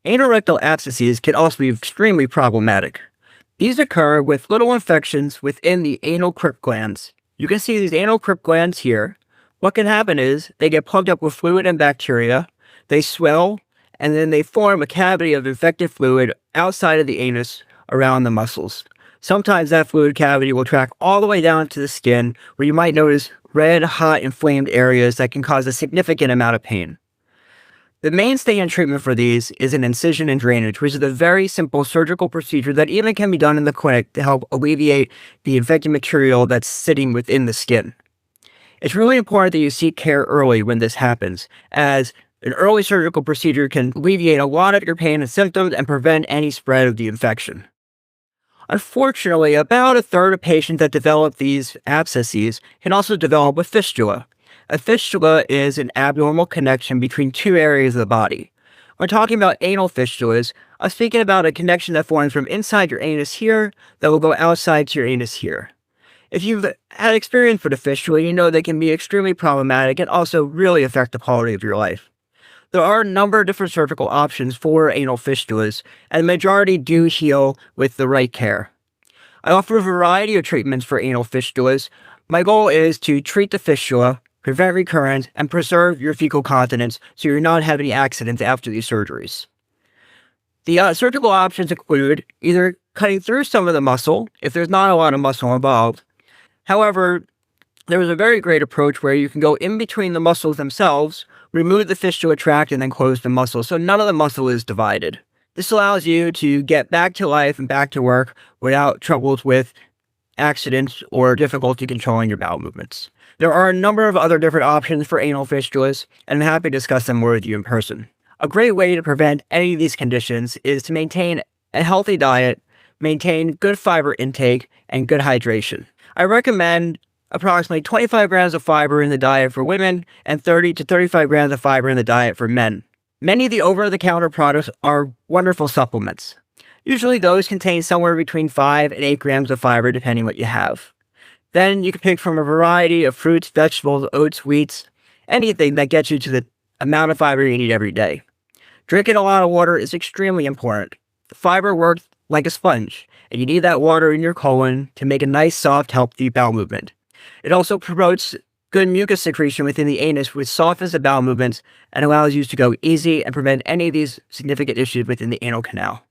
Anorectal abscesses can also be extremely problematic. These occur with little infections within the anal crypt glands. You can see these anal crypt glands here. What can happen is they get plugged up with fluid and bacteria, they swell, and then they form a cavity of infected fluid outside of the anus around the muscles. Sometimes that fluid cavity will track all the way down to the skin, where you might notice red, hot, inflamed areas that can cause a significant amount of pain. The mainstay in treatment for these is an incision and drainage, which is a very simple surgical procedure that even can be done in the clinic to help alleviate the infected material that's sitting within the skin. It's really important that you seek care early when this happens, as an early surgical procedure can alleviate a lot of your pain and symptoms and prevent any spread of the infection. Unfortunately, about a third of patients that develop these abscesses can also develop a fistula. A fistula is an abnormal connection between two areas of the body. When talking about anal fistulas, I'm speaking about a connection that forms from inside your anus here that will go outside to your anus here. If you've had experience with a fistula, you know they can be extremely problematic and also really affect the quality of your life. There are a number of different surgical options for anal fistulas, and the majority do heal with the right care. I offer a variety of treatments for anal fistulas. My goal is to treat the fistula, prevent recurrence, and preserve your fecal continence so you're not having any accidents after these surgeries. The surgical options include either cutting through some of the muscle, if there's not a lot of muscle involved. However, there is a very great approach where you can go in between the muscles themselves, remove the fistula tract, and then close the muscle, so none of the muscle is divided. This allows you to get back to life and back to work without troubles with accidents or difficulty controlling your bowel movements. There are a number of other different options for anal fistulas, and I'm happy to discuss them more with you in person. A great way to prevent any of these conditions is to maintain a healthy diet, maintain good fiber intake, and good hydration. I recommend approximately 25 grams of fiber in the diet for women and 30 to 35 grams of fiber in the diet for men. Many of the over-the-counter products are wonderful supplements. Usually those contain somewhere between 5 and 8 grams of fiber depending what you have. Then you can pick from a variety of fruits, vegetables, oats, wheats, anything that gets you to the amount of fiber you need every day. Drinking a lot of water is extremely important. The fiber works like a sponge, and you need that water in your colon to make a nice, soft, healthy bowel movement. It also promotes good mucus secretion within the anus, which softens the bowel movements and allows you to go easy and prevent any of these significant issues within the anal canal.